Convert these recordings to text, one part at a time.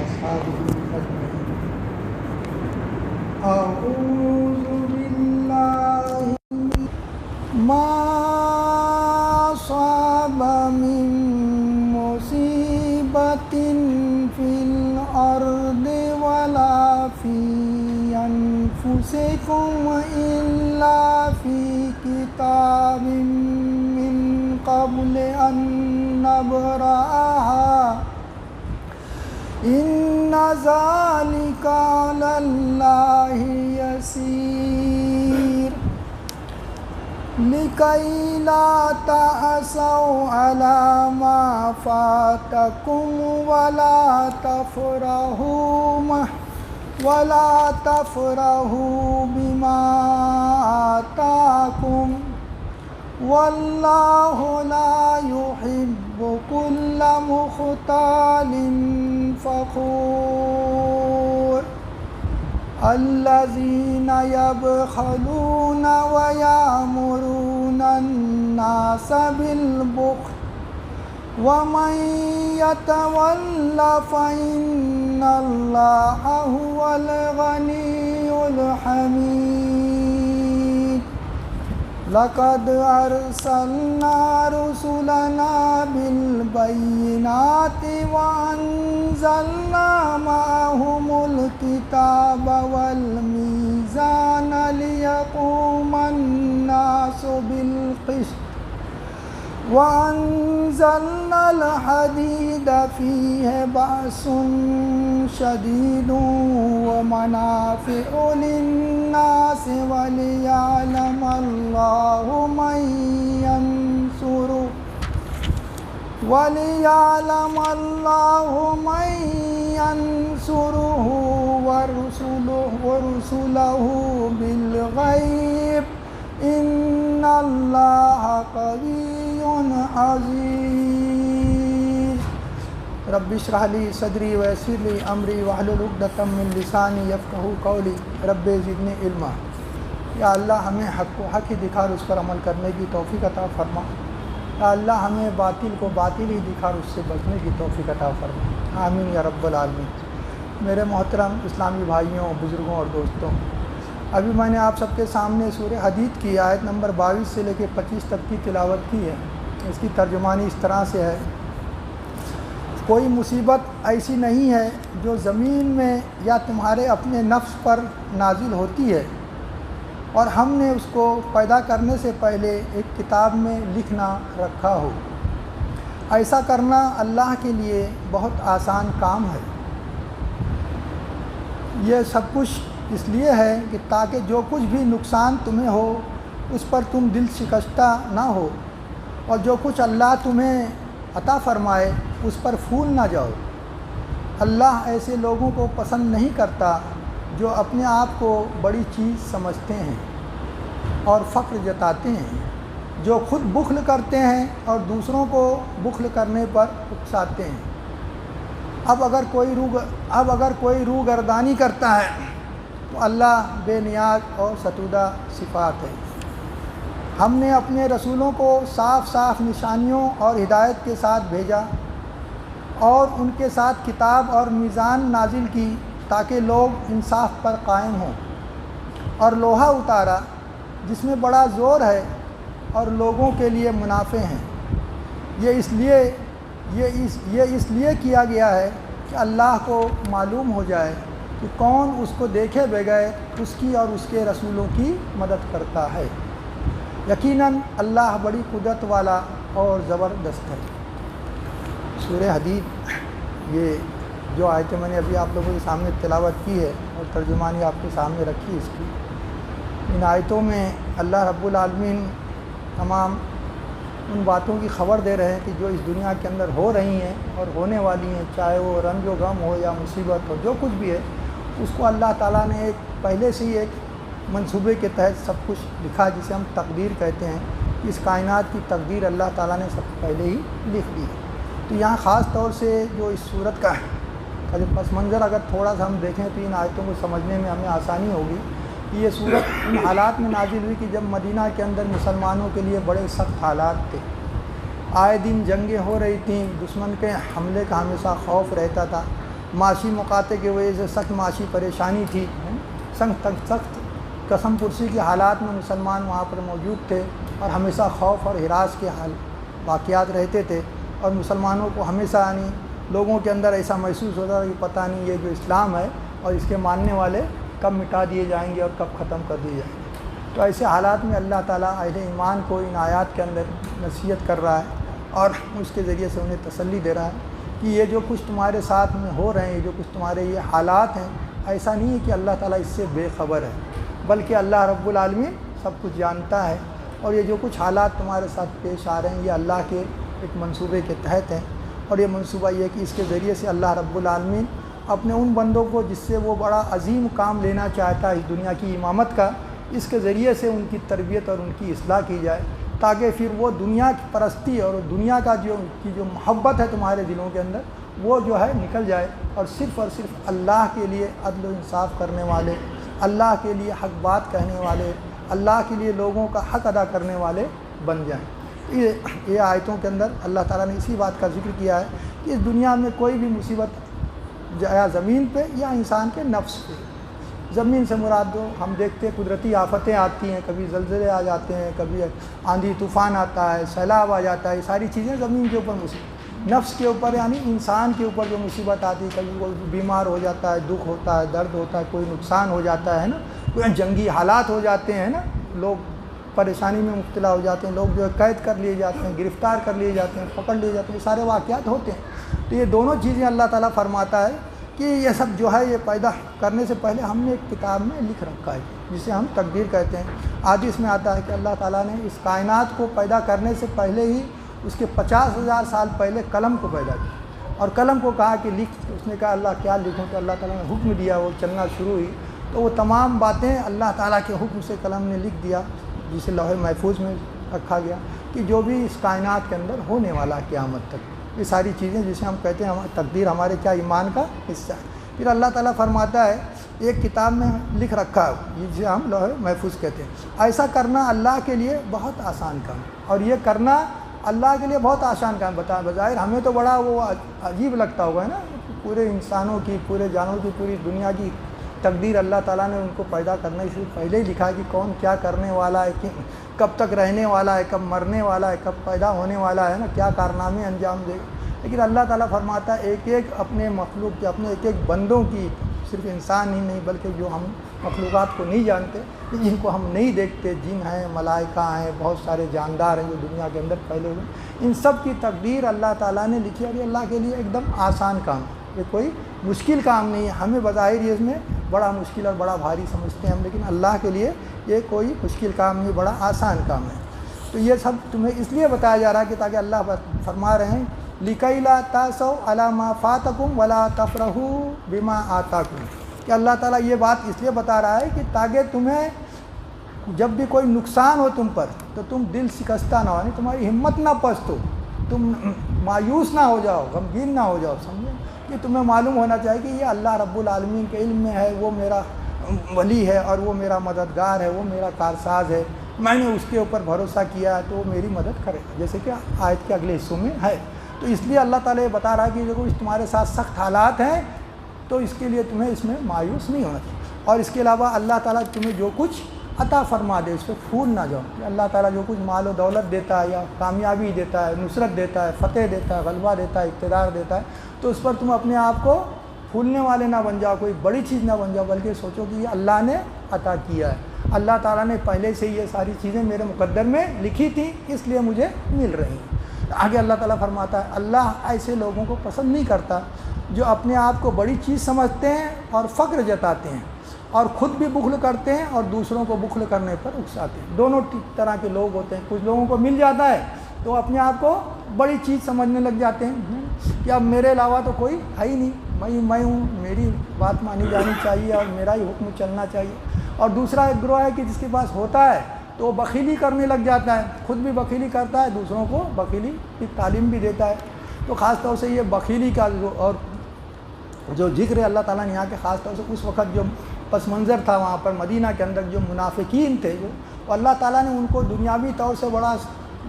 وأصحابه أجمعين. أعوذ بالله ما أصاب من مصيبة في الأرض ولا في أنفسكم إلا في كتاب من قبل أن نبرأها إن ذلك على الله يسير لكي لا تأسوا على ما فاتكم ولا تفرحوا بما آتاكم والله لا يحب كل مختال فخور الذين يبخلون ويأمرون الناس بالبخل ومن يتول فإن الله هو الغني الحميد لقد أرسلنا رسلنا بالبينات وأنزلنا معهم الكتاب والميزان ليقوم الناس بالقسط وأنزلنا الحديد فيه بأس شديد ومنافع للناس وليعلم الله من ينصره ورسله بالغيب إن الله قوي عزيز رب اشرح لي صدري ويسر لي أمري واحلل عقدة من لساني يفقهوا قولي رب زدني علما. یا اللہ ہمیں حق کو حق ہی دکھا اور اس پر عمل کرنے کی توفیق عطا فرما. یا اللہ ہمیں باطل کو باطل ہی دکھا اور اس سے بچنے کی توفیق عطا فرما. آمین یا رب العالمین. میرے محترم اسلامی بھائیوں، بزرگوں اور دوستوں، ابھی میں نے آپ سب کے سامنے سورہ حدید کی آیت نمبر 22 سے لے کے 25 تک کی تلاوت کی ہے. اس کی ترجمانی اس طرح سے ہے: کوئی مصیبت ایسی نہیں ہے جو زمین میں یا تمہارے اپنے نفس پر نازل ہوتی ہے اور ہم نے اس کو پیدا کرنے سے پہلے ایک کتاب میں لکھنا رکھا ہو. ایسا کرنا اللہ کے لیے بہت آسان کام ہے. یہ سب کچھ اس لیے ہے کہ تاکہ جو کچھ بھی نقصان تمہیں ہو اس پر تم دل شکستہ نہ ہو اور جو کچھ اللہ تمہیں عطا فرمائے اس پر پھول نہ جاؤ. اللہ ایسے لوگوں کو پسند نہیں کرتا جو اپنے آپ کو بڑی چیز سمجھتے ہیں اور فخر جتاتے ہیں، جو خود بخل کرتے ہیں اور دوسروں کو بخل کرنے پر اکساتے ہیں. اب اگر کوئی روگردانی کرتا ہے تو اللہ بے نیاز اور ستودہ صفات ہے. ہم نے اپنے رسولوں کو صاف صاف نشانیوں اور ہدایت کے ساتھ بھیجا اور ان کے ساتھ کتاب اور میزان نازل کی تاکہ لوگ انصاف پر قائم ہوں، اور لوہا اتارا جس میں بڑا زور ہے اور لوگوں کے لیے منافع ہیں. یہ اس لیے کیا گیا ہے کہ اللہ کو معلوم ہو جائے کہ کون اس کو دیکھے بغیر اس کی اور اس کے رسولوں کی مدد کرتا ہے. یقیناً اللہ بڑی قدرت والا اور زبردست ہے. سورہ حدید، یہ جو آیتیں میں نے ابھی آپ لوگوں کے سامنے تلاوت کی ہے اور ترجمانی آپ کے سامنے رکھی اس کی، ان آیتوں میں اللہ رب العالمین تمام ان باتوں کی خبر دے رہے ہیں کہ جو اس دنیا کے اندر ہو رہی ہیں اور ہونے والی ہیں، چاہے وہ رنج و غم ہو یا مصیبت ہو، جو کچھ بھی ہے اس کو اللہ تعالیٰ نے پہلے سے ہی ایک منصوبے کے تحت سب کچھ لکھا، جسے ہم تقدیر کہتے ہیں. اس کائنات کی تقدیر اللہ تعالیٰ نے سب پہلے ہی لکھ دی. تو یہاں خاص طور سے جو اس صورت کا پس منظر اگر تھوڑا سا ہم دیکھیں تو ان آیتوں کو سمجھنے میں ہمیں آسانی ہوگی کہ یہ صورت ان حالات میں نازل ہوئی کہ جب مدینہ کے اندر مسلمانوں کے لیے بڑے سخت حالات تھے. آئے دن جنگیں ہو رہی تھیں، دشمن کے حملے کا ہمیشہ خوف رہتا تھا، معاشی مقاطع کی وجہ سے سخت معاشی پریشانی تھی، سخت قسم پرسی کے حالات میں مسلمان وہاں پر موجود تھے، اور ہمیشہ خوف اور ہراس کے واقعات رہتے تھے، اور مسلمانوں کو ہمیشہ یعنی لوگوں کے اندر ایسا محسوس ہوتا تھا کہ پتہ نہیں یہ جو اسلام ہے اور اس کے ماننے والے کب مٹا دیے جائیں گے اور کب ختم کر دیے جائیں گے۔ تو ایسے حالات میں اللہ تعالیٰ اہل ایمان کو ان آیات کے اندر نصیحت کر رہا ہے، اور اس کے ذریعے سے انہیں تسلی دے رہا ہے کہ یہ جو کچھ تمہارے ساتھ میں ہو رہے ہیں، جو کچھ تمہارے یہ حالات ہیں، ایسا نہیں ہے کہ اللہ تعالیٰ اس سے بے خبر ہے، بلکہ اللہ رب العالمین سب کچھ جانتا ہے، اور یہ جو کچھ حالات تمہارے ساتھ پیش آ رہے ہیں یہ اللہ کے ایک منصوبے کے تحت ہیں، اور یہ منصوبہ یہ کہ اس کے ذریعے سے اللہ رب العالمین اپنے ان بندوں کو جس سے وہ بڑا عظیم کام لینا چاہتا ہے اس دنیا کی امامت کا، اس کے ذریعے سے ان کی تربیت اور ان کی اصلاح کی جائے، تاکہ پھر وہ دنیا کی پرستی اور دنیا کا جو محبت ہے تمہارے دلوں کے اندر وہ جو ہے نکل جائے، اور صرف اللہ کے لیے عدل و انصاف کرنے والے، اللہ کے لیے حق بات کہنے والے، اللہ کے لیے لوگوں کا حق ادا کرنے والے بن جائیں۔ یہ آیتوں کے اندر اللہ تعالیٰ نے اسی بات کا ذکر کیا ہے کہ اس دنیا میں کوئی بھی مصیبت یا زمین پہ یا انسان کے نفس پہ، زمین سے مراد دو ہم دیکھتے ہیں قدرتی آفتیں آتی ہیں، کبھی زلزلے آ جاتے ہیں، کبھی آندھی طوفان آتا ہے، سیلاب آ جاتا ہے، یہ ساری چیزیں زمین کے اوپر مصیبت، نفس کے اوپر یعنی انسان کے اوپر جو مصیبت آتی ہے، کبھی وہ بیمار ہو جاتا ہے، دکھ ہوتا ہے، درد ہوتا ہے، کوئی نقصان ہو جاتا ہے نا، کوئی جنگی حالات ہو جاتے ہیں نا، لوگ پریشانی میں مبتلا ہو جاتے ہیں، لوگ جو ہے قید کر لیے جاتے ہیں، گرفتار کر لیے جاتے ہیں، پکڑ لیے جاتے ہیں، یہ سارے واقعات ہوتے ہیں۔ تو یہ دونوں چیزیں اللہ تعالیٰ فرماتا ہے کہ یہ سب جو ہے یہ پیدا کرنے سے پہلے ہم نے ایک کتاب میں لکھ رکھا ہے جسے ہم تقدیر کہتے ہیں۔ حدیث میں آتا ہے کہ اللہ تعالیٰ نے اس کائنات کو پیدا کرنے سے پہلے ہی اس کے 50,000 سال پہلے قلم کو پیدا کیا، اور قلم کو کہا کہ لکھ، اس نے کہا اللہ کیا لکھوں، تو اللہ تعالیٰ نے حکم دیا، وہ چلنا شروع ہوئی، تو وہ تمام باتیں اللہ تعالیٰ کے حکم سے قلم نے لکھ دیا، جسے لوح محفوظ میں رکھا گیا کہ جو بھی اس کائنات کے اندر ہونے والا قیامت تک، یہ ساری چیزیں جسے ہم کہتے ہیں تقدیر ہمارے کیا ایمان کا حصہ ہے۔ پھر اللہ تعالیٰ فرماتا ہے ایک کتاب میں لکھ رکھا ہے جسے ہم لوح محفوظ کہتے ہیں۔ ایسا کرنا اللہ کے لیے بہت آسان کام ہے، اور یہ کرنا اللہ کے لیے بہت آسان کام بتا بظاہر ہمیں تو بڑا وہ عجیب لگتا ہوگا نا، پورے انسانوں کی، پورے جانوروں کی، پوری دنیا کی تقدیر اللہ تعالیٰ نے ان کو پیدا کرنے سے پہلے ہی لکھا ہے کہ کون کیا کرنے والا ہے، کہ کب تک رہنے والا ہے، کب مرنے والا ہے، کب پیدا ہونے والا ہے نا، کیا کارنامے انجام دے گا۔ لیکن اللہ تعالیٰ فرماتا ہے ایک ایک اپنے مخلوق کے، اپنے ایک ایک بندوں کی، صرف انسان ہی نہیں بلکہ جو ہم مخلوقات کو نہیں جانتے، جن کو ہم نہیں دیکھتے، جن ہیں، ملائکہ ہیں، بہت سارے جاندار ہیں جو دنیا کے اندر پھیلے ہوئے، ان سب کی تقدیر اللہ تعالیٰ نے لکھی، اور یہ اللہ کے لیے ایک دم آسان کام ہے، یہ کوئی مشکل کام نہیں ہے۔ ہمیں بظاہر یہ اس میں بڑا مشکل اور بڑا بھاری سمجھتے ہیں ہم، لیکن اللہ کے لیے یہ کوئی مشکل کام نہیں، بڑا آسان کام ہے۔ تو یہ سب تمہیں اس لیے بتایا جا رہا ہے کہ تاکہ اللہ فرما رہے ہیں لِكَيْ لَا تَأْسَوْا عَلَىٰ مَا فَاتَكُمْ وَلَا تَفْرَحُوا بِمَا آتَاكُمْ، کہ اللہ تعالیٰ یہ بات اس لیے بتا رہا ہے کہ تاکہ تمہیں جب بھی کوئی نقصان ہو تم پر تو تم دل شکستہ نہ ہو، یعنی تمہاری ہمت نہ پست ہو، تم مایوس نہ ہو جاؤ، غمگین نہ ہو جاؤ، سمجھے کہ تمہیں معلوم ہونا چاہیے کہ یہ اللہ رب العالمین کے علم میں ہے، وہ میرا ولی ہے اور وہ میرا مددگار ہے، وہ میرا کارساز ہے، میں نے اس کے اوپر بھروسہ کیا ہے تو وہ میری مدد کرے گا، جیسے کہ آیت کے اگلے حصوں میں ہے۔ تو اس لیے اللہ تعالیٰ یہ بتا رہا ہے کہ جو تمہارے ساتھ سخت حالات ہیں تو اس کے لیے تمہیں اس میں مایوس نہیں ہونا چاہیے، اور اس کے علاوہ اللہ تعالیٰ تمہیں جو کچھ عطا فرما دے اس پہ پھول نہ جاؤ، کہ اللہ تعالیٰ جو کچھ مال و دولت دیتا ہے یا کامیابی دیتا ہے، نصرت دیتا ہے، فتح دیتا ہے، غلبہ دیتا ہے، اقتدار دیتا ہے، تو اس پر تم اپنے آپ کو پھولنے والے نہ بن جاؤ، کوئی بڑی چیز نہ بن جاؤ، بلکہ سوچو کہ یہ اللہ نے عطا کیا ہے، اللہ تعالیٰ نے پہلے سے یہ ساری چیزیں میرے مقدر میں لکھی تھیں، اس لیے مجھے مل رہی ہیں۔ آگے اللہ تعالیٰ فرماتا ہے اللہ ایسے لوگوں کو پسند نہیں کرتا جو اپنے آپ کو بڑی چیز سمجھتے ہیں اور فخر جتاتے ہیں، اور خود بھی بخل کرتے ہیں اور دوسروں کو بخل کرنے پر اکساتے ہیں۔ دونوں طرح کے لوگ ہوتے ہیں، کچھ لوگوں کو مل جاتا ہے تو اپنے آپ کو بڑی چیز سمجھنے لگ جاتے ہیں کہ اب میرے علاوہ تو کوئی ہے ہی نہیں، میں ہوں، میری بات مانی جانی چاہیے اور میرا ہی حکم چلنا چاہیے۔ اور دوسرا ایک گروہ ہے کہ جس کے پاس ہوتا ہے تو وہ بخیلی کرنے لگ جاتا ہے، خود بھی بخیلی کرتا ہے، دوسروں کو بخیلی کی تعلیم بھی دیتا ہے۔ تو خاص طور سے یہ بخیلی کا اور جو ذکر ہے اللہ تعالیٰ نے یہاں کے خاص طور سے اس وقت جو پس منظر تھا وہاں پر مدینہ کے اندر جو منافقین تھے، جو اللہ تعالیٰ نے ان کو دنیاوی طور سے بڑا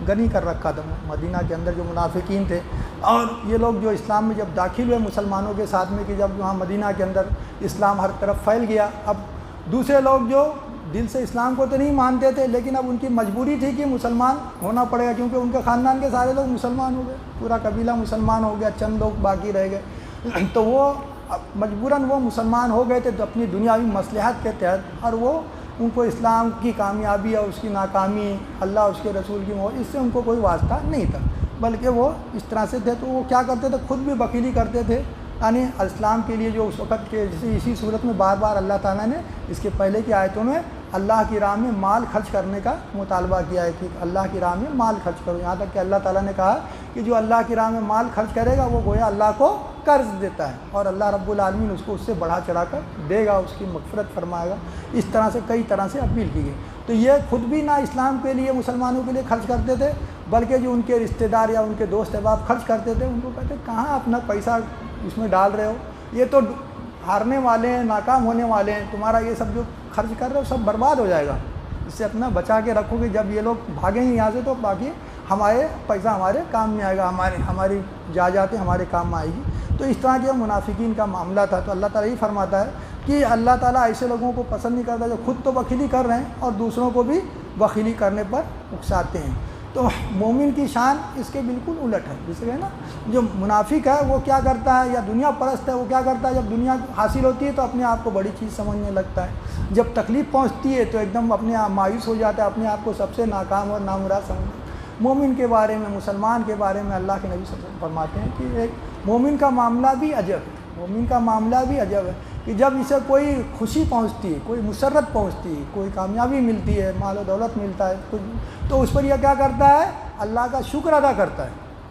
غنی کر رکھا تھا مدینہ کے اندر جو منافقین تھے، اور یہ لوگ جو اسلام میں جب داخل ہوئے مسلمانوں کے ساتھ میں کہ جب وہاں مدینہ کے اندر اسلام ہر طرف پھیل گیا، اب دوسرے لوگ جو دل سے اسلام کو تو نہیں مانتے تھے لیکن اب ان کی مجبوری تھی کہ مسلمان ہونا پڑے گا، کیونکہ ان کے خاندان کے سارے لوگ مسلمان ہو گئے، پورا قبیلہ مسلمان ہو گیا، چند لوگ باقی رہ گئے، تو وہ مجبوراً وہ مسلمان ہو گئے تھے تو اپنی دنیاوی مصلحت کے تحت، اور وہ ان کو اسلام کی کامیابی اور اس کی ناکامی، اللہ اس کے رسول کی موت، اس سے ان کو کوئی واسطہ نہیں تھا، بلکہ وہ اس طرح سے تھے تو وہ کیا کرتے تھے، خود بھی بخیلی کرتے تھے، یعنی اسلام کے لیے جو اس وقت کے اسی صورت میں بار بار اللہ تعالیٰ نے اس کے پہلے کی آیتوں میں اللہ کی راہ میں مال خرچ کرنے کا مطالبہ کیا ہے کہ اللہ کی راہ میں مال خرچ کرو، یہاں تک کہ اللہ تعالیٰ نے کہا کہ جو اللہ کی راہ میں مال خرچ کرے گا وہ گویا اللہ کو قرض دیتا ہے، اور اللہ رب العالمین اس کو اس سے بڑھا چڑھا کر دے گا، اس کی مغفرت فرمائے گا۔ اس طرح سے کئی طرح سے اپیل کی گئی، تو یہ خود بھی نہ اسلام کے لیے مسلمانوں کے لیے خرچ کرتے تھے، بلکہ جو ان کے رشتہ دار یا ان کے دوست احباب خرچ کرتے تھے ان کو کہتے کہاں اپنا پیسہ اس میں ڈال رہے ہو، یہ تو ہارنے والے ہیں، ناکام ہونے والے ہیں، تمہارا یہ سب جو خرچ کر رہے ہو سب برباد ہو جائے گا، اس سے اپنا بچا کے رکھو گے، جب یہ لوگ بھاگیں گے یہاں سے تو باقی ہمارے پیسہ ہمارے کام میں آئے گا، ہماری جائیدادیں ہمارے کام میں آئے گی۔ تو اس طرح کے منافقین کا معاملہ تھا، تو اللہ تعالیٰ یہ فرماتا ہے کہ اللہ تعالیٰ ایسے لوگوں کو پسند نہیں کرتا جو خود تو بخیلی کر رہے ہیں اور دوسروں کو بھی بخیلی کرنے پر اکساتے ہیں۔ تو مومن کی شان اس کے بالکل الٹ ہے، جس ہے نا جو منافق ہے وہ کیا کرتا ہے، یا دنیا پرست ہے وہ کیا کرتا ہے، جب دنیا حاصل ہوتی ہے تو اپنے آپ کو بڑی چیز سمجھنے لگتا ہے، جب تکلیف پہنچتی ہے تو ایک دم اپنے آپ مایوس ہو جاتا ہے، اپنے آپ کو سب سے ناکام اور نامراد سمجھتا ہے۔ مومن کے بارے میں، مسلمان کے بارے میں اللہ کے نبی صلی اللہ علیہ وسلم فرماتے ہیں کہ ایک مومن کا معاملہ بھی عجب ہے، مومن کا معاملہ بھی عجب ہے کہ جب اسے کوئی خوشی پہنچتی ہے، کوئی مسرت پہنچتی ہے، کوئی کامیابی ملتی ہے، مال و دولت ملتا ہے، تو اس پر یہ کیا کرتا ہے، اللہ کا شکر ادا کرتا ہے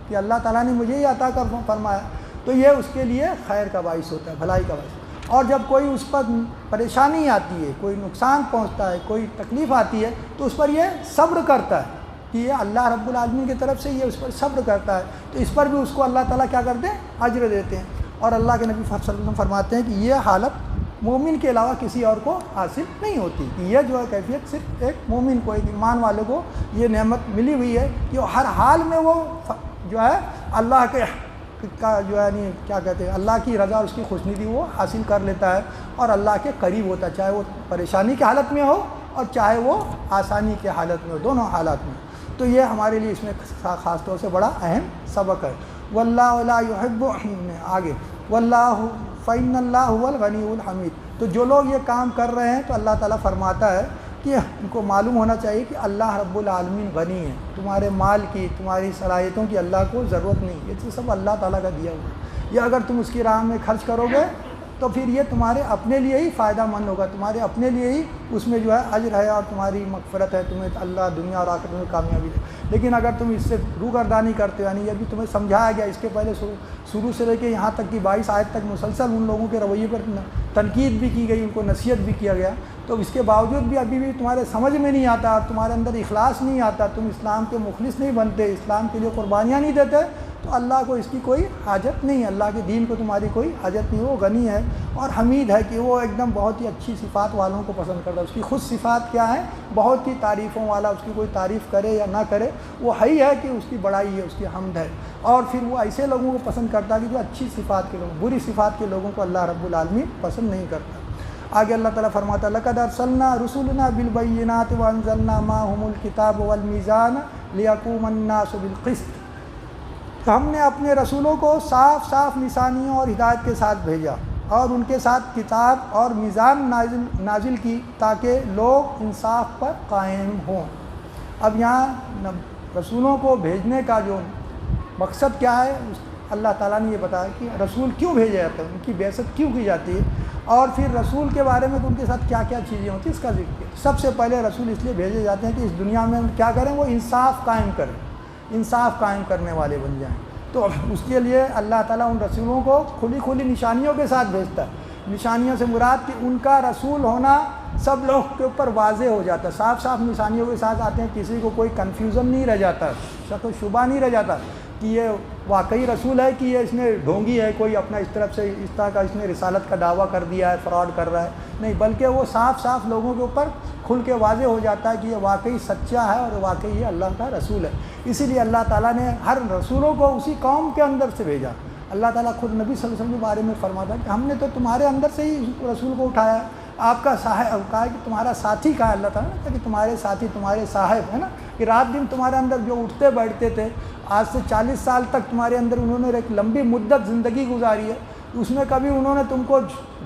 کہ اللہ تعالیٰ نے مجھے یہ عطا کر فرمایا، تو یہ اس کے لیے خیر کا باعث ہوتا ہے، بھلائی کا باعث۔ اور جب کوئی اس پر پریشانی آتی ہے، کوئی نقصان پہنچتا ہے، کوئی تکلیف آتی ہے تو اس پر یہ صبر کرتا ہے کہ یہ اللہ رب العالمین کی طرف سے یہ اس پر صبر کرتا ہے، تو اس پر بھی اس کو اللہ تعالیٰ کیا کرتے ہیں، اجر دیتے ہیں۔ اور اللہ کے نبی صلی اللہ علیہ وسلم فرماتے ہیں کہ یہ حالت مومن کے علاوہ کسی اور کو حاصل نہیں ہوتی، کہ یہ جو ہے کیفیت صرف ایک مومن کو، ایک ایمان والے کو یہ نعمت ملی ہوئی ہے کہ ہر حال میں وہ جو ہے اللہ کے کا جو ہے یعنی کیا کہتے ہیں، اللہ کی رضا اور اس کی خوشنودی وہ حاصل کر لیتا ہے اور اللہ کے قریب ہوتا ہے، چاہے وہ پریشانی کی حالت میں ہو اور چاہے وہ آسانی کے حالت میں ہو، دونوں حالات میں۔ تو یہ ہمارے لیے اس میں خاص طور سے بڑا اہم سبق ہے۔ واللہ لا یحب آگے واللہ فإن اللہ هو الغنی الحمید، تو جو لوگ یہ کام کر رہے ہیں تو اللہ تعالیٰ فرماتا ہے کہ ان کو معلوم ہونا چاہیے کہ اللہ رب العالمین غنی ہے، تمہارے مال کی، تمہاری صلاحیتوں کی اللہ کو ضرورت نہیں، یہ تو سب اللہ تعالیٰ کا دیا ہوا ہے، یہ اگر تم اس کی راہ میں خرچ کرو گے تو پھر یہ تمہارے اپنے لیے ہی فائدہ مند ہوگا، تمہارے اپنے لیے ہی اس میں جو ہے اجر ہے اور تمہاری مغفرت ہے، تمہیں اللہ دنیا اور آخرت میں کامیابی دے۔ لیکن اگر تم اس سے روگردانی کرتے ہو، یعنی یہ بھی تمہیں سمجھایا گیا، اس کے پہلے شروع سے لے کے یہاں تک کہ 22 آیت تک مسلسل ان لوگوں کے رویے پر تنقید بھی کی گئی، ان کو نصیحت بھی کیا گیا، تو اس کے باوجود بھی ابھی بھی تمہارے سمجھ میں نہیں آتا، تمہارے اندر اخلاص نہیں آتا، تم اسلام کے مخلص نہیں بنتے، اسلام کے لیے قربانیاں نہیں دیتے، تو اللہ کو اس کی کوئی حاجت نہیں ہے، اللہ کے دین کو تمہاری کوئی حاجت نہیں، وہ غنی ہے اور حمید ہے کہ وہ ایک دم بہت ہی اچھی صفات والوں کو پسند کرتا ہے۔ اس کی خود صفات کیا ہے، بہت ہی تعریفوں والا، اس کی کوئی تعریف کرے یا نہ کرے وہ ہے کہ اس کی بڑائی ہے، اس کی حمد ہے، اور پھر وہ ایسے لوگوں کو پسند کرتا ہے کہ جو اچھی صفات کے لوگ، بری صفات کے لوگوں کو اللہ رب العالمین پسند نہیں کرتا۔ آگے اللہ تعالیٰ فرماتا ہے لقد ارسلنا رسولنا بالبینات وانزلنا معهم الکتاب والمیزان لیقوم الناس بالقسط، ہم نے اپنے رسولوں کو صاف صاف نشانیوں اور ہدایت کے ساتھ بھیجا اور ان کے ساتھ کتاب اور میزان نازل کی تاکہ لوگ انصاف پر قائم ہوں۔ اب یہاں رسولوں کو بھیجنے کا جو مقصد کیا ہے، اللہ تعالیٰ نے یہ بتایا کہ رسول کیوں بھیجے جاتے ہیں، ان کی بعثت کیوں کی جاتی ہے، اور پھر رسول کے بارے میں ان کے ساتھ کیا کیا چیزیں ہوتی ہیں اس کا ذکر کیا۔ سب سے پہلے رسول اس لیے بھیجے جاتے ہیں کہ اس دنیا میں کیا کریں، وہ انصاف قائم کریں، انصاف قائم کرنے والے بن جائیں۔ تو اس کے لیے اللہ تعالیٰ ان رسولوں کو کھلی کھلی نشانیوں کے ساتھ بھیجتا ہے۔ نشانیوں سے مراد کہ ان کا رسول ہونا سب لوگ کے اوپر واضح ہو جاتا ہے، صاف صاف نشانیوں کے ساتھ آتے ہیں، کسی کو کوئی کنفیوژن نہیں رہ جاتا، شک و شبہ نہیں رہ جاتا کہ یہ واقعی رسول ہے کہ یہ اس نے ڈھونگی ہے، کوئی اپنا اس طرف سے اس طرح کا اس نے رسالت کا دعویٰ کر دیا ہے، فراڈ کر رہا ہے، نہیں، بلکہ وہ صاف صاف لوگوں کے اوپر کھل کے واضح ہو جاتا ہے کہ یہ واقعی سچا ہے اور واقعی یہ اللہ کا رسول ہے۔ اسی لیے اللہ تعالیٰ نے ہر رسولوں کو اسی قوم کے اندر سے بھیجا۔ اللہ تعالیٰ خود نبی صلی اللہ علیہ وسلم کے بارے میں فرماتا ہے کہ ہم نے تو تمہارے اندر سے ہی رسول کو اٹھایا ہے۔ آپ کا صاحب کہا کہ تمہارا ساتھی کہا اللہ تعالیٰ نے کہ تمہارے ساتھی تمہارے صاحب ہے نا، کہ رات دن تمہارے اندر جو اٹھتے بیٹھتے تھے، آج سے 40 سال تک تمہارے اندر انہوں نے ایک لمبی مدت زندگی گزاری ہے، اس میں کبھی انہوں نے تم کو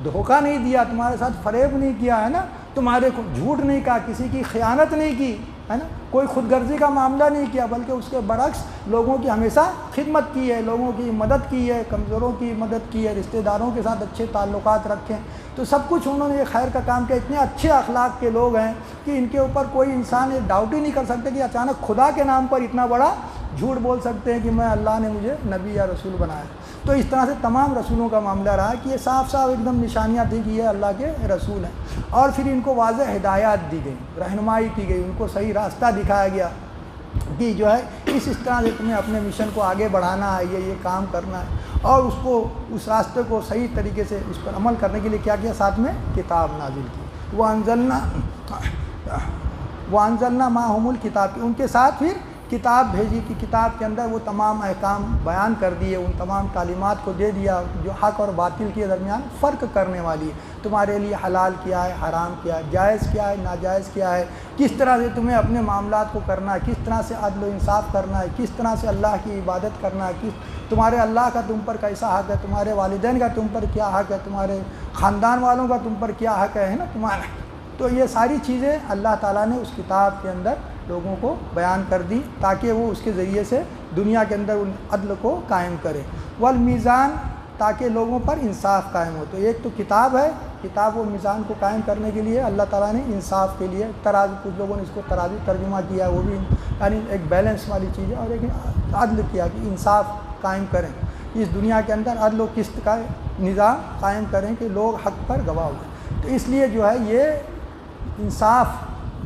دھوکہ نہیں دیا، تمہارے ساتھ فریب نہیں کیا ہے نا، تمہارے کو جھوٹ نہیں کہا، کسی کی خیانت نہیں کی ہے نا، کوئی خود غرضی کا معاملہ نہیں کیا، بلکہ اس کے برعکس لوگوں کی ہمیشہ خدمت کی ہے، لوگوں کی مدد کی ہے، کمزوروں کی مدد کی ہے، رشتہ داروں کے ساتھ اچھے تعلقات رکھیں، تو سب کچھ انہوں نے یہ خیر کا کام کیا۔ اتنے اچھے اخلاق کے لوگ ہیں کہ ان کے اوپر کوئی انسان یہ ڈاؤٹ ہی نہیں کر سکتے کہ اچانک خدا کے نام پر اتنا بڑا جھوٹ بول سکتے ہیں کہ میں اللہ نے مجھے نبی یا رسول بنایا۔ تو اس طرح سے تمام رسولوں کا معاملہ رہا کہ یہ صاف صاف ایک دم نشانیاں تھیں کہ یہ اللہ کے رسول ہیں، اور پھر ان کو واضح ہدایات دی گئی، رہنمائی کی گئی، ان کو صحیح راستہ دکھایا گیا کہ جو ہے اس طرح سے تمہیں اپنے مشن کو آگے بڑھانا ہے، یہ کام کرنا ہے، اور اس کو اس راستے کو صحیح طریقے سے اس پر عمل کرنے کے لیے کیا کیا، ساتھ میں کتاب نازل کی۔ وَأَنزَلْنَا مَعَهُمُ الْكِتَابِ، ان کے ساتھ پھر کتاب بھیجی کہ کتاب کے اندر وہ تمام احکام بیان کر دیے، ان تمام تعلیمات کو دے دیا جو حق اور باطل کے درمیان فرق کرنے والی ہے، تمہارے لیے حلال کیا ہے، حرام کیا ہے، جائز کیا ہے، ناجائز کیا ہے، کس طرح سے تمہیں اپنے معاملات کو کرنا ہے، کس طرح سے عدل و انصاف کرنا ہے، کس طرح سے اللہ کی عبادت کرنا ہے، تمہارے اللہ کا تم پر کیسا حق ہے، تمہارے والدین کا تم پر کیا حق ہے، تمہارے خاندان والوں کا تم پر کیا حق ہے نا تمہارا۔ تو یہ ساری چیزیں اللہ تعالیٰ نے اس کتاب کے اندر لوگوں کو بیان کر دی تاکہ وہ اس کے ذریعے سے دنیا کے اندر ان عدل کو قائم کرے، والمیزان، تاکہ لوگوں پر انصاف قائم ہو۔ تو ایک تو کتاب ہے، کتاب و میزان کو قائم کرنے کے لیے اللہ تعالیٰ نے انصاف کے لیے ترازو، کچھ لوگوں نے اس کو ترازو ترجمہ کیا، وہ بھی یعنی ایک بیلنس والی چیز ہے، اور ایک عدل کیا کہ انصاف قائم کریں، اس دنیا کے اندر عدل و قسط کا نظام قائم کریں کہ لوگ حق پر گواہ ہوں۔ تو اس لیے جو ہے یہ انصاف،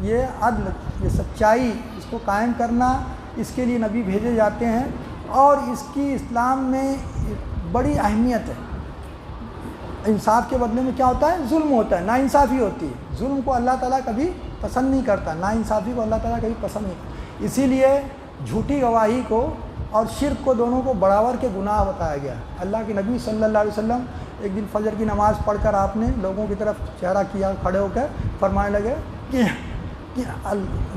یہ عدل، یہ سچائی، اس کو قائم کرنا، اس کے لیے نبی بھیجے جاتے ہیں، اور اس کی اسلام میں بڑی اہمیت ہے۔ انصاف کے بدلے میں کیا ہوتا ہے؟ ظلم ہوتا ہے، ناانصافی ہوتی ہے۔ ظلم کو اللہ تعالیٰ کبھی پسند نہیں کرتا، ناانصافی کو اللہ تعالیٰ کبھی پسند نہیں کرتا۔ اسی لیے جھوٹی گواہی کو اور شرک کو دونوں کو برابر کے گناہ بتایا گیا۔ اللہ کے نبی صلی اللہ علیہ وسلم ایک دن فجر کی نماز پڑھ کر آپ نے لوگوں کی طرف چہرہ کیا، کھڑے ہو کر فرمانے لگے کہ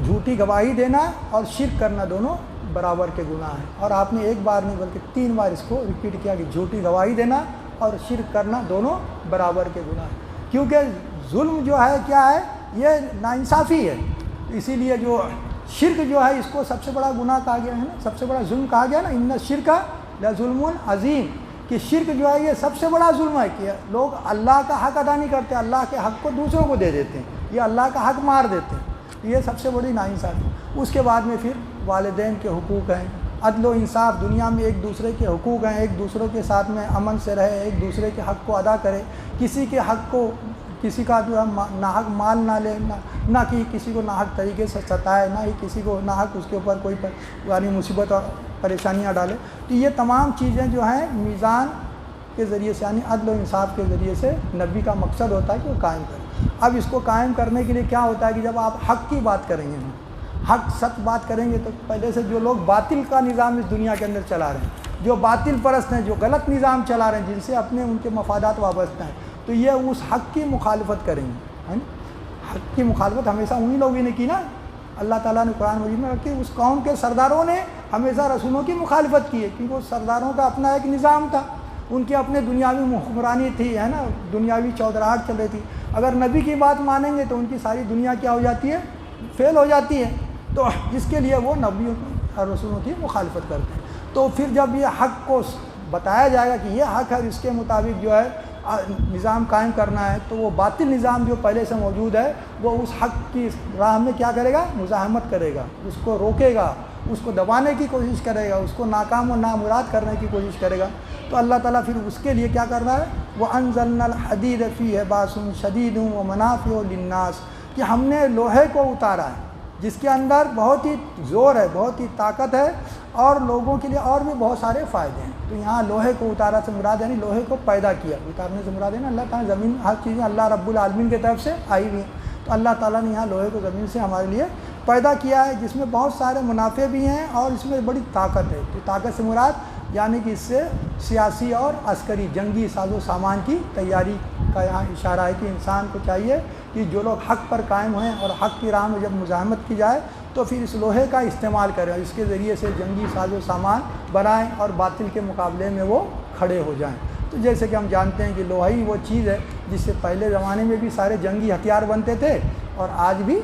جھوٹی گواہی دینا اور شرک کرنا دونوں برابر کے گناہ ہیں، اور آپ نے ایک بار نہیں بلکہ 3 بار اس کو ریپیٹ کیا کہ جھوٹی گواہی دینا اور شرک کرنا دونوں برابر کے گناہ ہیں، کیونکہ ظلم جو ہے کیا ہے؟ یہ ناانصافی ہے۔ اسی لیے جو شرک جو ہے اس کو سب سے بڑا گناہ کہا گیا ہے نا، سب سے بڑا ظلم کہا گیا نا، ان الشرک لظلم عظیم، کہ شرک جو ہے یہ سب سے بڑا ظلم ہے کہ لوگ اللہ کا حق ادا نہیں کرتے، اللہ کے حق کو دوسروں کو دے دیتے ہیں، یہ اللہ کا حق مار دیتے ہیں، یہ سب سے بڑی ناانصافی۔ اس کے بعد میں پھر والدین کے حقوق ہیں، عدل و انصاف، دنیا میں ایک دوسرے کے حقوق ہیں، ایک دوسروں کے ساتھ میں امن سے رہے، ایک دوسرے کے حق کو ادا کرے، کسی کے حق کو، کسی کا جو ہے ناحق مال نہ لے، نہ کہ کسی کو ناحق طریقے سے ستائے، نہ ہی کسی کو ناحق اس کے اوپر کوئی یعنی مصیبت اور پریشانیاں ڈالے۔ تو یہ تمام چیزیں جو ہیں میزان کے ذریعے سے یعنی عدل و انصاف کے ذریعے سے نبی کا مقصد ہوتا ہے کہ وہ قائم کرے۔ اب اس کو قائم کرنے کے لیے کیا ہوتا ہے کہ جب آپ حق کی بات کریں گے، حق سچ بات کریں گے، تو پہلے سے جو لوگ باطل کا نظام اس دنیا کے اندر چلا رہے ہیں، جو باطل پرست ہیں، جو غلط نظام چلا رہے ہیں، جن سے اپنے ان کے مفادات وابستہ ہیں، تو یہ اس حق کی مخالفت کریں گے، ہے نا۔ حق کی مخالفت ہمیشہ انہی لوگوں نے کی نا۔ اللہ تعالیٰ نے قرآن مجید میں رکھی، اس قوم کے سرداروں نے ہمیشہ رسولوں کی مخالفت کی ہے، کیونکہ اس سرداروں کا اپنا ایک نظام تھا، ان کی اپنے دنیاوی حکمرانی تھی، ہے نا، دنیاوی چودراہٹ چل رہی تھی۔ اگر نبی کی بات مانیں گے تو ان کی ساری دنیا کیا ہو جاتی ہے؟ فیل ہو جاتی ہے۔ تو جس کے لیے وہ نبیوں اور رسولوں کی مخالفت کرتے ہیں۔ تو پھر جب یہ حق کو بتایا جائے گا کہ یہ حق ہے، اس کے مطابق جو ہے نظام قائم کرنا ہے، تو وہ باطل نظام جو پہلے سے موجود ہے وہ اس حق کی راہ میں کیا کرے گا؟ مزاحمت کرے گا، اس کو روکے گا، اس کو دبانے کی کوشش کرے گا، اس کو ناکام و نامراد کرنے کی کوشش کرے گا۔ تو اللہ تعالیٰ پھر اس کے لیے کیا کر رہا ہے؟ وَأَنزَلْنَا الْحَدِيدَ فِيهِ بَأْسٌ شَدِيدٌ وَمَنَافِعُ لِلنَّاسِ، کہ ہم نے لوہے کو اتارا ہے جس کے اندر بہت ہی زور ہے، بہت ہی طاقت ہے، اور لوگوں کے لیے اور بھی بہت سارے فائدے ہیں۔ تو یہاں لوہے کو اتارا سے مراد یعنی لوہے کو پیدا کیا، اتارنے سے مراد ہے نا اللہ تعالیٰ زمین، ہر چیزیں اللہ رب العالمین کی طرف سے آئی ہوئی ہیں۔ تو اللہ تعالیٰ نے یہاں لوہے کو زمین سے ہمارے لیے پیدا کیا ہے، جس میں بہت سارے منافع بھی ہیں اور اس میں بڑی طاقت ہے۔ تو طاقت سے مراد یعنی کہ اس سے سیاسی اور عسکری جنگی ساز و سامان کی تیاری کا یہاں اشارہ ہے کہ انسان کو چاہیے کہ جو لوگ حق پر قائم ہوئیں اور حق کی راہ میں جب مزاحمت کی جائے تو پھر اس لوہے کا استعمال کریں، اس کے ذریعے سے جنگی ساز و سامان بنائیں اور باطل کے مقابلے میں وہ کھڑے ہو جائیں۔ تو جیسے کہ ہم جانتے ہیں کہ لوہا ہی وہ چیز ہے جس سے پہلے زمانے میں بھی سارے جنگی ہتھیار بنتے تھے اور آج بھی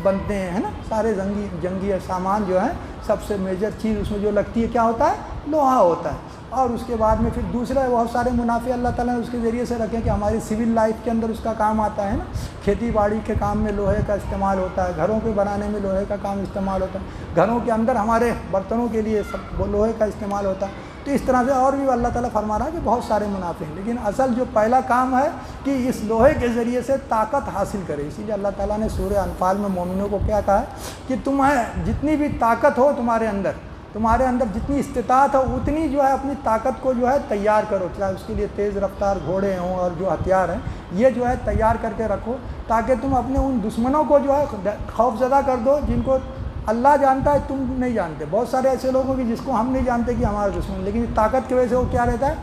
بنتے ہیں، ہے نا۔ سارے جنگی سامان جو ہیں سب سے میجر چیز اس میں جو لگتی ہے کیا ہوتا ہے؟ لوہا ہوتا ہے۔ اور اس کے بعد میں پھر دوسرا بہت سارے منافع اللہ تعالیٰ نے اس کے ذریعے سے رکھے کہ ہماری سول لائف کے اندر اس کا کام آتا ہے نا۔ کھیتی باڑی کے کام میں لوہے کا استعمال ہوتا ہے، گھروں کے بنانے میں لوہے کا کام استعمال ہوتا ہے، گھروں کے اندر ہمارے برتنوں کے لیے سب لوہے کا استعمال ہوتا ہے۔ تو اس طرح سے اور بھی اللہ تعالیٰ فرما رہا ہے کہ بہت سارے منافع ہیں، لیکن اصل جو پہلا کام ہے کہ اس لوہے کے ذریعے سے طاقت حاصل کرے۔ اسی لیے اللہ تعالیٰ نے سورہ انفال میں مومنوں کو کیا کہا ہے کہ تمہیں جتنی بھی طاقت ہو تمہارے اندر جتنی استطاعت ہو اتنی جو ہے اپنی طاقت کو جو ہے تیار کرو، چاہے اس کے لیے تیز رفتار گھوڑے ہوں اور جو ہتھیار ہیں یہ جو ہے تیار کر کے رکھو، تاکہ تم اپنے ان دشمنوں کو جو ہے خوف زدہ کر دو جن کو اللہ جانتا ہے تم نہیں جانتے۔ بہت سارے ایسے لوگ ہیں کہ جس کو ہم نہیں جانتے کہ ہمارا دشمن، لیکن طاقت کی وجہ سے وہ کیا رہتا ہے؟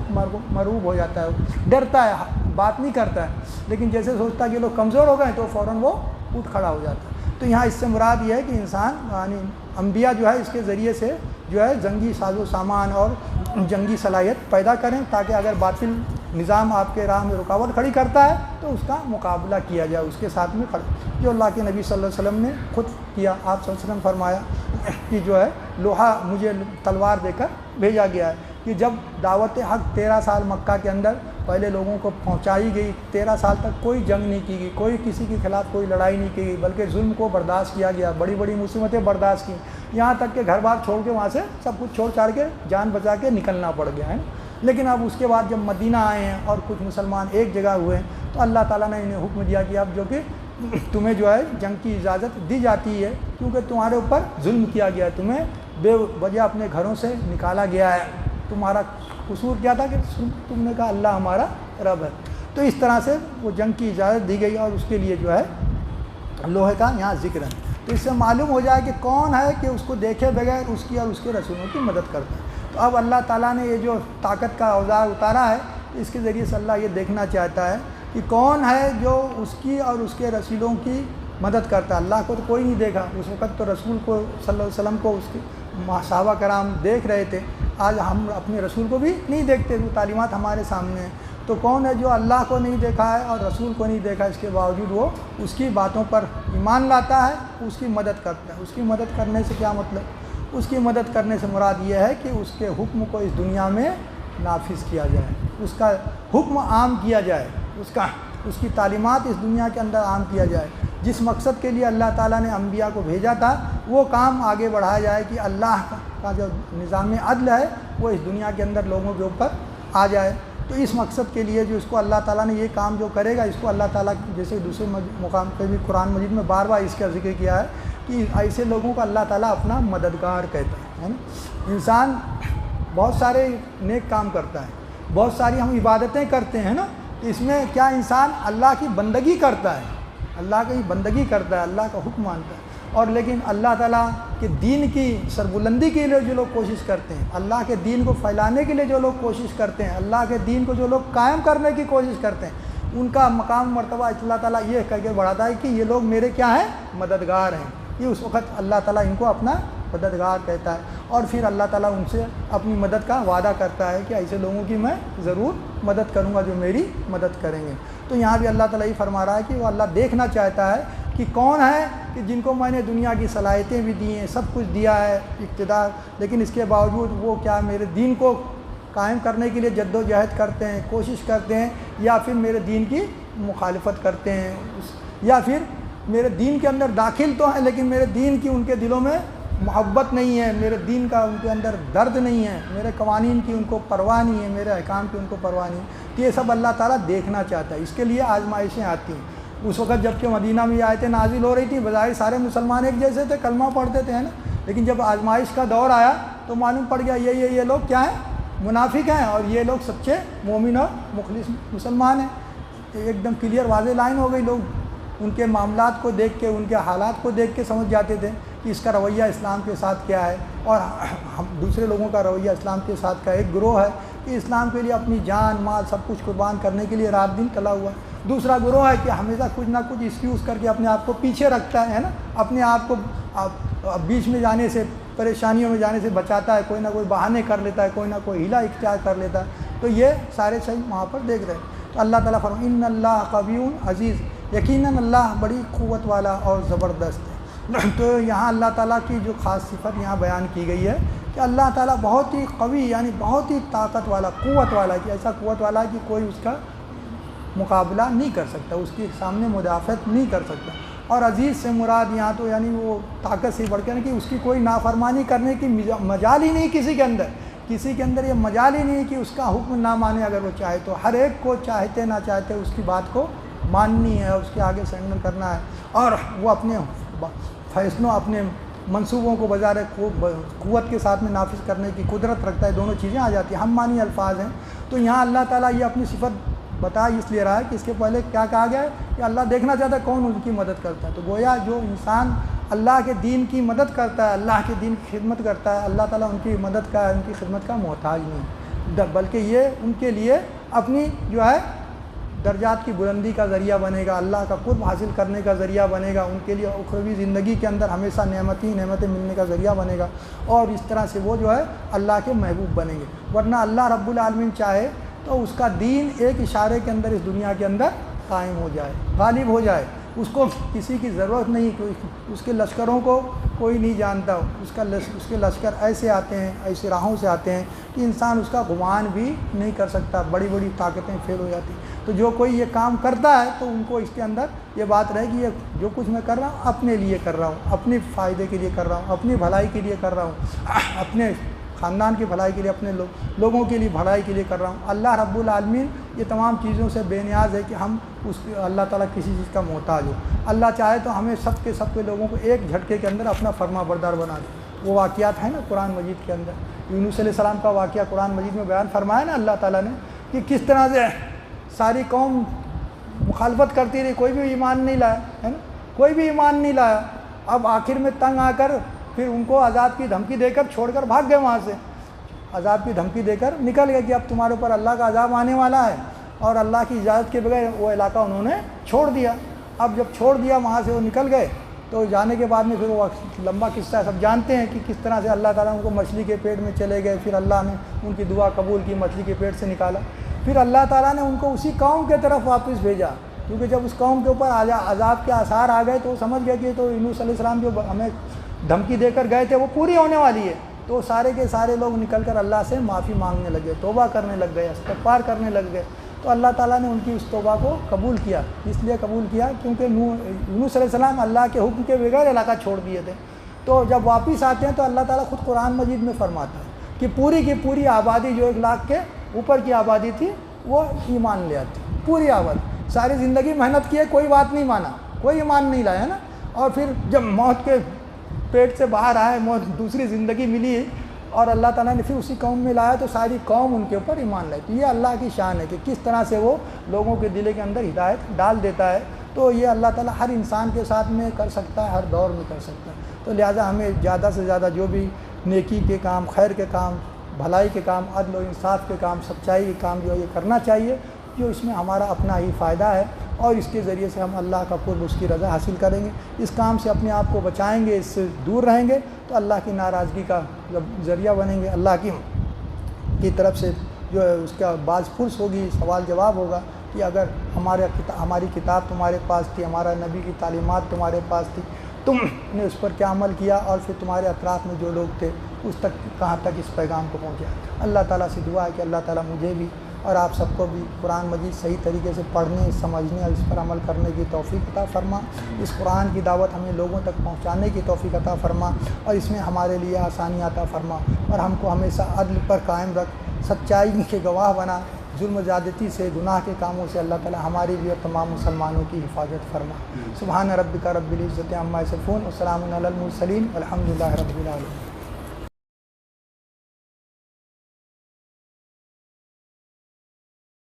مرعوب ہو جاتا ہے، ڈرتا ہے، بات نہیں کرتا ہے، لیکن جیسے سوچتا ہے کہ لوگ کمزور ہو گئے تو فوراً وہ اٹھ کھڑا ہو جاتا ہے۔ تو یہاں اس سے مراد یہ ہے کہ انسان یعنی انبیاء جو ہے اس کے ذریعے سے جو ہے جنگی ساز و سامان اور جنگی صلاحیت پیدا کریں، تاکہ اگر باطل نظام آپ کے راہ میں رکاوٹ کھڑی کرتا ہے تو اس کا مقابلہ کیا جائے، اس کے ساتھ میں جو اللہ کے نبی صلی اللہ علیہ وسلم نے خود کیا۔ آپ صلی اللہ علیہ وسلم فرمایا کہ جو ہے لوہا مجھے تلوار دے کر بھیجا گیا ہے، کہ جب دعوت حق 13 سال مکہ کے اندر پہلے لوگوں کو پہنچائی گئی، 13 سال تک کوئی جنگ نہیں کی گئی، کوئی کسی کے خلاف کوئی لڑائی نہیں کی گئی، بلکہ ظلم کو برداشت کیا گیا، بڑی بڑی مصیبتیں برداشت کی، یہاں تک کہ گھر بار چھوڑ کے وہاں سے سب کچھ چھوڑ چھاڑ کے جان بچا کے نکلنا پڑ گیا ہے۔ لیکن اب اس کے بعد جب مدینہ آئے ہیں اور کچھ مسلمان ایک جگہ ہوئے تو اللہ تعالیٰ نے انہیں حکم دیا کہ اب جو کہ تمہیں جو ہے جنگ کی اجازت دی جاتی ہے، کیونکہ تمہارے اوپر ظلم کیا گیا ہے، تمہیں بے وجہ اپنے گھروں سے نکالا گیا ہے، تمہارا قصور کیا تھا کہ تم نے کہا اللہ ہمارا رب ہے۔ تو اس طرح سے وہ جنگ کی اجازت دی گئی اور اس کے لیے جو ہے لوہے کا یہاں ذکر ہے۔ تو اس سے معلوم ہو جائے کہ کون ہے کہ اس کو دیکھے بغیر اس کی اور اس کے رسولوں کی مدد کرتا ہے۔ تو اب اللہ تعالیٰ نے یہ جو طاقت کا اوزار اتارا ہے اس کے ذریعے سے اللہ یہ دیکھنا چاہتا ہے کہ کون ہے جو اس کی اور اس کے رسولوں کی مدد کرتا ہے۔ اللہ کو تو کوئی نہیں دیکھا، اس وقت تو رسول کو صلی اللہ علیہ وسلم کو اس کے صحابہ کرام دیکھ رہے تھے، آج ہم اپنے رسول کو بھی نہیں دیکھتے، وہ تعلیمات ہمارے سامنے ہیں۔ تو کون ہے جو اللہ کو نہیں دیکھا ہے اور رسول کو نہیں دیکھا، اس کے باوجود وہ اس کی باتوں پر ایمان لاتا ہے، اس کی مدد کرتا ہے۔ اس کی مدد کرنے سے کیا مطلب؟ اس کی مدد کرنے سے مراد یہ ہے کہ اس کے حکم کو اس دنیا میں نافذ کیا جائے، اس کا حکم عام کیا جائے، اس کی تعلیمات اس دنیا کے اندر عام کیا جائے، جس مقصد کے لیے اللہ تعالیٰ نے انبیاء کو بھیجا تھا وہ کام آگے بڑھایا جائے کہ اللہ کا جو نظام عدل ہے وہ اس دنیا کے اندر لوگوں کے اوپر آ جائے۔ تو اس مقصد کے لیے جو اس کو اللہ تعالیٰ نے یہ کام جو کرے گا، اس کو اللہ تعالیٰ جیسے دوسرے مقام پہ بھی قرآن مجید میں بار بار اس کا ذکر کیا ہے کہ ایسے لوگوں کو اللہ تعالیٰ اپنا مددگار کہتا ہے نا۔ انسان بہت سارے نیک کام کرتا ہے، بہت ساری ہم عبادتیں کرتے ہیں نا، تو اس میں کیا انسان اللہ کی بندگی کرتا ہے، اللہ کی بندگی کرتا ہے، اللہ کا حکم مانتا ہے، اور لیکن اللہ تعالیٰ کے دین کی سربلندی کے لیے جو لوگ کوشش کرتے ہیں، اللہ کے دین کو پھیلانے کے لیے جو لوگ کوشش کرتے ہیں، اللہ کے دین کو جو لوگ قائم کرنے کی کوشش کرتے ہیں، ان کا مقام مرتبہ اللہ تعالیٰ یہ کہہ کے بڑھاتا ہے کہ یہ لوگ میرے کیا ہیں؟ مددگار ہیں۔ یہ اس وقت اللہ تعالیٰ ان کو اپنا مددگار کہتا ہے، اور پھر اللہ تعالیٰ ان سے اپنی مدد کا وعدہ کرتا ہے کہ ایسے لوگوں کی میں ضرور مدد کروں گا جو میری مدد کریں گے۔ تو یہاں بھی اللہ تعالیٰ یہ فرما رہا ہے کہ وہ اللہ دیکھنا چاہتا ہے کہ کون ہے کہ جن کو میں نے دنیا کی صلاحیتیں بھی دی ہیں، سب کچھ دیا ہے، اقتدار، لیکن اس کے باوجود وہ کیا میرے دین کو قائم کرنے کے لیے جد و جہد کرتے ہیں، کوشش کرتے ہیں، یا پھر میرے دین کی مخالفت کرتے ہیں، یا پھر میرے دین کے اندر داخل تو ہیں لیکن میرے دین کی ان کے دلوں میں محبت نہیں ہے، میرے دین کا ان کے اندر درد نہیں ہے، میرے قوانین کی ان کو پرواہ نہیں ہے، میرے احکام کی ان کو پرواہ نہیں ہے۔ تو یہ سب اللہ تعالیٰ دیکھنا چاہتا ہے، اس کے لیے آزمائشیں آتی ہیں۔ اس وقت جب کہ مدینہ میں یہ آیتیں نازل ہو رہی تھیں، بظاہر سارے مسلمان ایک جیسے تھے، کلمہ پڑھتے تھے نا، لیکن جب آزمائش کا دور آیا تو معلوم پڑ گیا یہ لوگ کیا ہیں؟ منافق ہیں، اور یہ لوگ سچے مومن اور مخلص مسلمان ہیں۔ ایک دم کلیئر واضح لائن ہو گئی، لوگ ان کے معاملات کو دیکھ کے، ان کے حالات کو دیکھ کے سمجھ جاتے تھے کہ اس کا رویہ اسلام کے ساتھ کیا ہے، اور ہم دوسرے لوگوں کا رویہ اسلام کے ساتھ کا ایک گروہ ہے کہ اسلام کے لیے اپنی جان مال سب کچھ قربان کرنے کے لیے رات دن تلا ہوا ہے۔ دوسرا گروہ ہے کہ ہمیشہ کچھ نہ کچھ ایکسکیوز کر کے اپنے آپ کو پیچھے رکھتا ہے نا، اپنے آپ کو بیچ میں جانے سے، پریشانیوں میں جانے سے بچاتا ہے، کوئی نہ کوئی بہانے کر لیتا ہے، کوئی نہ کوئی ہیلا اختیار کر لیتا ہے۔ تو یہ سارے صحیح وہاں پر دیکھ رہے ہیں۔ تو اللہ تعالیٰ فرمائے ان اللہ قوی عزیز، یقیناً اللہ بڑی قوت والا اور زبردست ہے۔ تو یہاں اللہ تعالیٰ کی جو خاص صفت یہاں بیان کی گئی ہے کہ اللہ تعالیٰ بہت ہی قوی، یعنی بہت ہی طاقت والا، قوت والا، کہ ایسا قوت والا ہے کہ کوئی اس کا مقابلہ نہیں کر سکتا، اس کے سامنے مدافعت نہیں کر سکتا۔ اور عزیز سے مراد یہاں تو یعنی وہ طاقت سے بڑھ کے کہ اس کی کوئی نافرمانی کرنے کی مجال ہی نہیں کسی کے اندر یہ مجال ہی نہیں کہ اس کا حکم نہ مانے اگر وہ چاہے تو۔ ہر ایک کو چاہتے نہ چاہتے اس کی بات کو ماننی ہے، اس کے آگے سرنڈر کرنا ہے، اور وہ اپنے فیصلوں، اپنے منصوبوں کو بظاہر قوت کے ساتھ میں نافذ کرنے کی قدرت رکھتا ہے۔ دونوں چیزیں آ جاتی ہیں، ہم مانی الفاظ ہیں۔ تو یہاں اللہ تعالیٰ یہ اپنی صفت بتا اس لیے رہا ہے کہ اس کے پہلے کیا کہا گیا ہے کہ اللہ دیکھنا چاہتا ہے کون ان کی مدد کرتا ہے۔ تو گویا جو انسان اللہ کے دین کی مدد کرتا ہے، اللہ کے دین کی خدمت کرتا ہے، اللہ تعالیٰ ان کی مدد کا، ان کی خدمت کا محتاج نہیں، بلکہ یہ ان کے لیے اپنی جو ہے درجات کی بلندی کا ذریعہ بنے گا، اللہ کا قرب حاصل کرنے کا ذریعہ بنے گا، ان کے لیے اخروی زندگی کے اندر ہمیشہ نعمتیں ملنے کا ذریعہ بنے گا، اور اس طرح سے وہ جو ہے اللہ کے محبوب بنیں گے۔ ورنہ اللہ رب العالمین چاہے تو اس کا دین ایک اشارے کے اندر اس دنیا کے اندر قائم ہو جائے، غالب ہو جائے، اس کو کسی کی ضرورت نہیں، اس کے لشکروں کو کوئی نہیں جانتا، اس کے لشکر ایسے آتے ہیں، ایسے راہوں سے آتے ہیں کہ انسان اس کا گمان بھی نہیں کر سکتا، بڑی بڑی طاقتیں فیل ہو جاتی۔ تو جو کوئی یہ کام کرتا ہے تو ان کو اس کے اندر یہ بات رہے گی، یہ جو کچھ میں کر رہا ہوں اپنے لیے کر رہا ہوں، اپنے فائدے کے لیے کر رہا ہوں، اپنی بھلائی کے لیے کر رہا ہوں، اپنے خاندان کی بھلائی کے لیے، اپنے لوگوں کے لیے بھلائی کے لیے کر رہا ہوں۔ اللہ رب العالمین یہ تمام چیزوں سے بے نیاز ہے کہ ہم اللہ تعالیٰ کسی چیز کا محتاج ہو۔ اللہ چاہے تو ہمیں سب کے لوگوں کو ایک جھٹکے کے اندر اپنا فرما بردار بنا دے۔ وہ واقعات ہیں نا قرآن مجید کے اندر، یونس علیہ السلام کا واقعہ قرآن مجید میں بیان فرمایا نا اللہ تعالیٰ نے کہ کس طرح سے ساری قوم مخالفت کرتی رہی، کوئی بھی ایمان نہیں لایا، ہے نا، کوئی بھی ایمان نہیں لایا۔ اب آخر میں تنگ آ کر پھر ان کو عذاب کی دھمکی دے کر چھوڑ کر بھاگ گئے وہاں سے، عذاب کی دھمکی دے کر نکل گئے کہ اب تمہارے اوپر اللہ کا عذاب آنے والا ہے، اور اللہ کی اجازت کے بغیر وہ علاقہ انہوں نے چھوڑ دیا۔ اب جب چھوڑ دیا وہاں سے وہ نکل گئے تو جانے کے بعد میں پھر وہ لمبا قصہ سب جانتے ہیں کہ کس طرح سے اللہ تعالیٰ ان کو مچھلی کے پیٹ میں چلے گئے، پھر اللہ نے ان کی دعا قبول کی، مچھلی کے پیٹ سے نکالا، پھر اللہ تعالیٰ نے ان کو اسی قوم کے طرف واپس بھیجا، کیونکہ جب اس قوم کے اوپر عذاب کے آثار آ گئے تو وہ سمجھ گئے کہ تو یونس علیہ السلام جو ہمیں دھمکی دے کر گئے تھے وہ پوری ہونے والی ہے۔ تو سارے کے سارے لوگ نکل کر اللہ سے معافی مانگنے لگے، توبہ کرنے لگ گئے، استغفار کرنے لگ گئے۔ تو اللہ تعالیٰ نے ان کی اس توبہ کو قبول کیا، اس لیے قبول کیا کیونکہ یونس علیہ السلام اللہ کے حکم کے بغیر علاقہ چھوڑ دیے تھے۔ تو جب واپس آتے ہیں تو اللہ تعالیٰ خود قرآن مجید میں فرماتا ہے کہ پوری کی پوری آبادی جو 1 لاکھ کے اوپر کی آبادی تھی وہ ایمان لے آتی، پوری آبادی، ساری زندگی محنت کی ہے، کوئی بات نہیں مانا، کوئی ایمان نہیں لایا نا، اور پھر جب موت کے پیٹ سے باہر آئے، موت دوسری زندگی ملی اور اللہ تعالیٰ نے پھر اسی قوم میں لایا تو ساری قوم ان کے اوپر ایمان لائی۔ تو یہ اللہ کی شان ہے کہ کس طرح سے وہ لوگوں کے دل کے اندر ہدایت ڈال دیتا ہے۔ تو یہ اللہ تعالیٰ ہر انسان کے ساتھ میں کر سکتا ہے، ہر دور میں کر سکتا ہے۔ تو لہٰذا ہمیں زیادہ سے زیادہ جو بھی نیکی کے کام، خیر کے کام، بھلائی کے کام، عدل و انصاف کے کام، سچائی کے کام جو ہے یہ کرنا چاہیے، جو اس میں ہمارا اپنا ہی فائدہ ہے، اور اس کے ذریعے سے ہم اللہ کا قرب، اس کی رضا حاصل کریں گے۔ اس کام سے اپنے آپ کو بچائیں گے، اس سے دور رہیں گے تو اللہ کی ناراضگی کا جب ذریعہ بنیں گے، اللہ کی طرف سے جو ہے اس کا باز پرس ہوگی، سوال جواب ہوگا کہ اگر ہماری کتاب تمہارے پاس تھی، ہمارا نبی کی تعلیمات تمہارے پاس تھی، تم نے اس پر کیا عمل کیا، اور پھر تمہارے اطراف میں جو لوگ تھے اس تک کہاں تک اس پیغام کو پہنچا۔ اللہ تعالیٰ سے دعا ہے کہ اللہ تعالیٰ مجھے بھی اور آپ سب کو بھی قرآن مجید صحیح طریقے سے پڑھنے، سمجھنے اور اس پر عمل کرنے کی توفیق عطا فرما۔ اس قرآن کی دعوت ہمیں لوگوں تک پہنچانے کی توفیق عطا فرما، اور اس میں ہمارے لیے آسانی عطا فرما، اور ہم کو ہمیشہ عدل پر قائم رکھ، سچائی کے گواہ بنا، ظلم و زیادتی سے، گناہ کے کاموں سے اللہ تعالیٰ ہماری بھی اور تمام مسلمانوں کی حفاظت فرما۔ سبحان ربک رب العزت عما یصفون، وسلام علی المرسلین، والحمد للہ رب العالمین۔